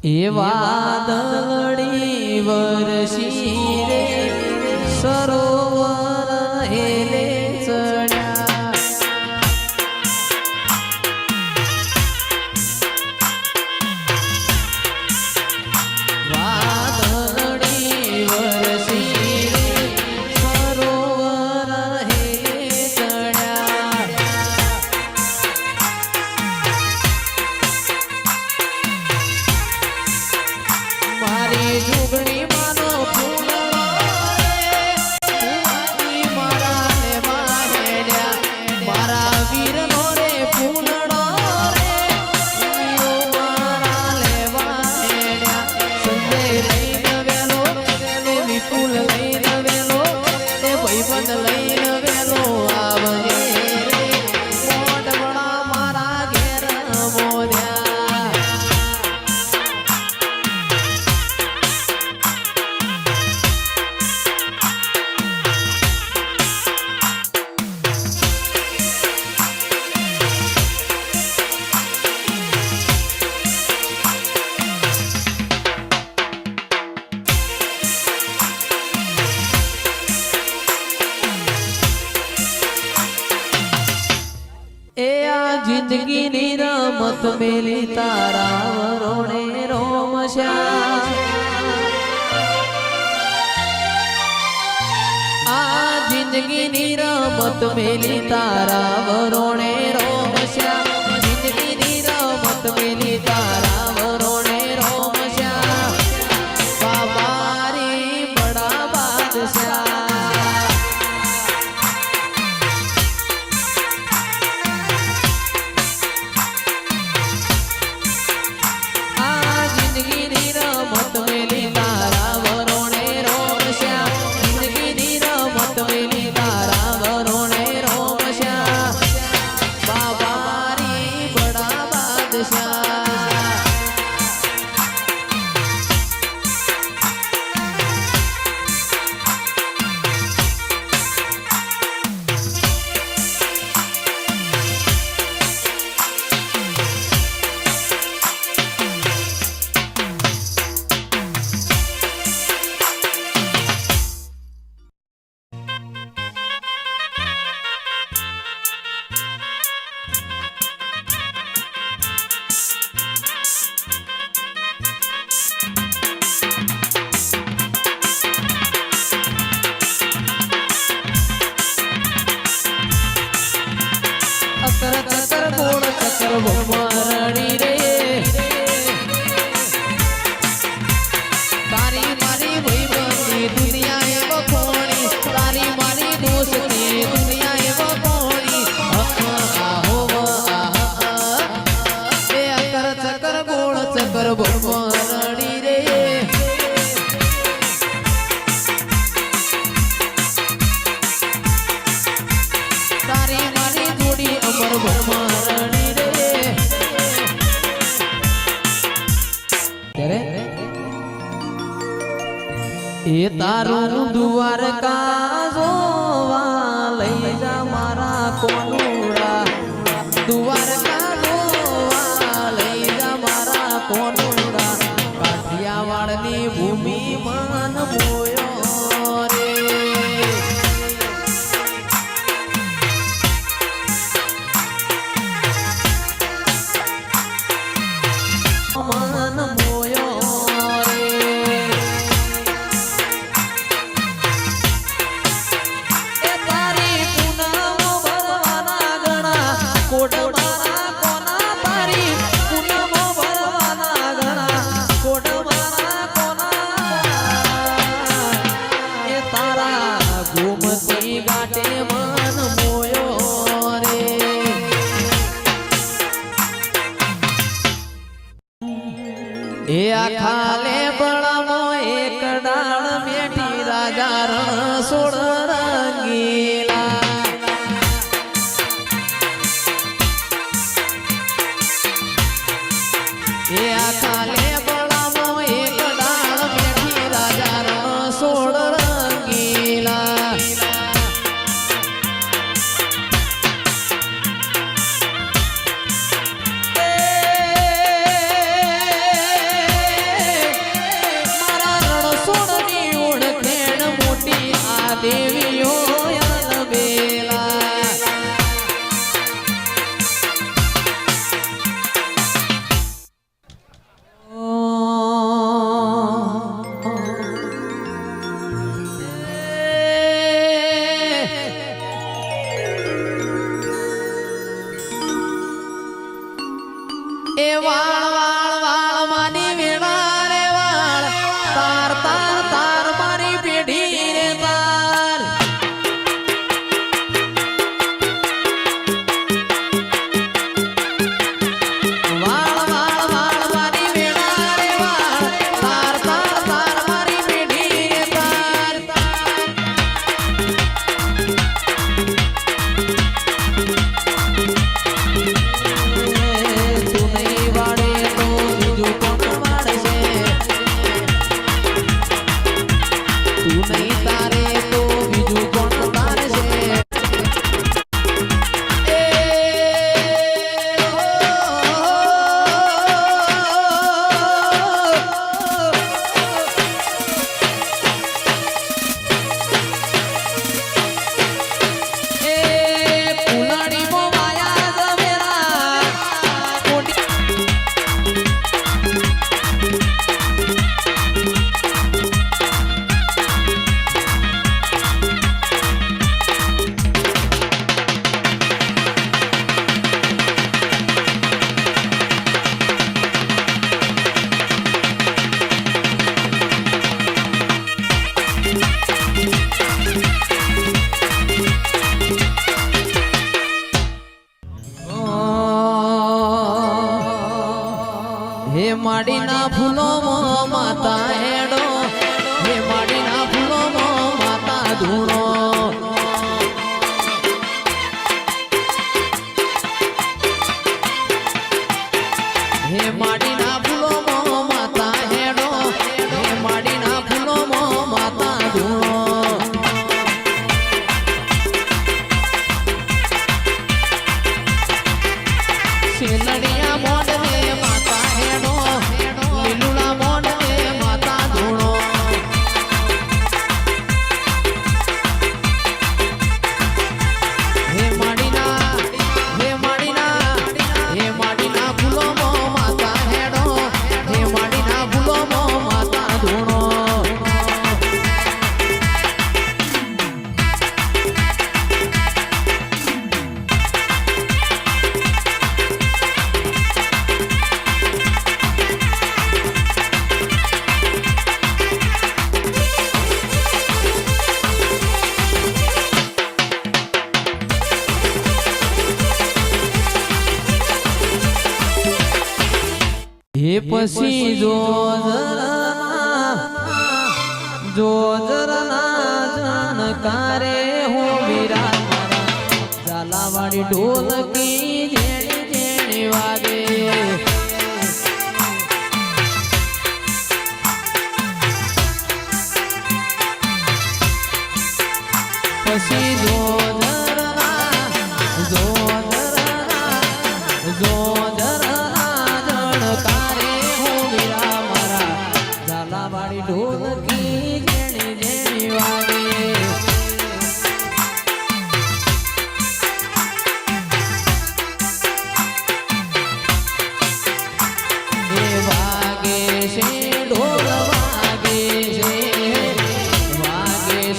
એ વાદળી વરસી રે સરોવર હેલે ચડ્યા વાદળી વરસી રે સરોવર હેલે ચડ્યા મારી જુગણી માનો ફૂલ મારા ને મારા વીર નો રે ફૂલડો રે મારા લેવા સંજય લઈને વેલો વિપુલ લઈને વેલો એ ભાઈબંધ લઈને વેલો આવજે રે મોઢવડા મારા ઘેર મોદ્યા जिंदगी नी रमत मेली तारा वरोणे रोमश्या आ जिंदगी नी रमत मेली तारा वरोणे रोमश्या जिंदगी नी रमत मेली तारा वरोणे रोमश्या बाबारी बड़ा बादशाह भमरणी रे तारी मारी भाईबंधी दुनिया ए बकोणी तारी मारी दोस्ती दुनिया ए बकोणी आहो ए अकर चकर गोळ चकर भमरणी रे तारी मारी जोडी अमर भमरणी એ તારું દ્વારકા જોવા લઈ જા મારા કોનુડા દ્વારકા જોવા લઈ જા મારા કોનુડા કાઠિયાવાડની ભૂમિ મન મોયો રે મન મોયો એ આખાલે બળમો એક ડાળ મેઠી રાજા રણ સોળ રંગીલા એ આખાલે બળમો એક ડાળ મેઠી રાજા રણ સોળ રંગીલા વાળ વાળ વાળ માની વેળા રે વાળ તાર તાર તાર મારી પેઢી રે તાર વાળ વાળ વાળ માની વેળા રે વાળ તાર તાર તાર મારી પેઢી રે તાર તું નહીં વાળે તો બીજું કોણ વાળશે તું નહીં તારે તો બીજું કોણ તારશે ફૂલડી મો માયા જમેરા કોટી હે માડીના ફૂલો માતા હેડો હે માડીના ફૂલો માતા ધૂણો હે માડીના ફૂલો માતા હેડો હે માડીના ફૂલો માતા ધૂણો શેલડિયા મોડને માતા હેડો લીલુડા મોડને માતા ધૂણો હે માડીના ફૂલો માતા હેડો હે માડીના ફૂલો માતા ધૂણો હે પછી જો જરના જાણકારે હો વીરા મારા ઝાલાવાળી ઢોલકી જેણી જેણી વાગે પછી જો જાણકારે હો વીરા મારા ઝાલાવાળી ઢોલકી જેણી જેણી વાગે વાગે છે ઢોલ વાગે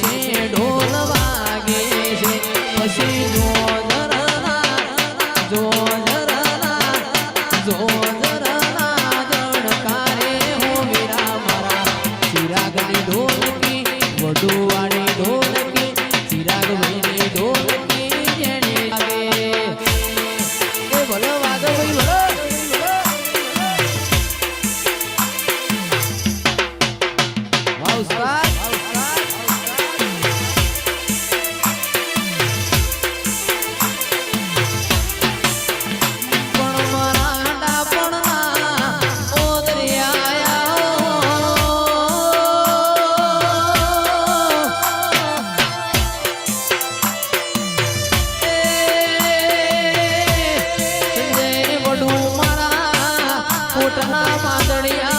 છે ઢોલ વાગે છે પછી જો જણકારે હો વીરા મારા ચિરાગની ઢોલકી વડુવાળી ઢોલકી ચિરાગભાઈની ઢોલકી જેણી વાગે એ ભલો વાગે ભાઈ ભલો કોટના માદળિયા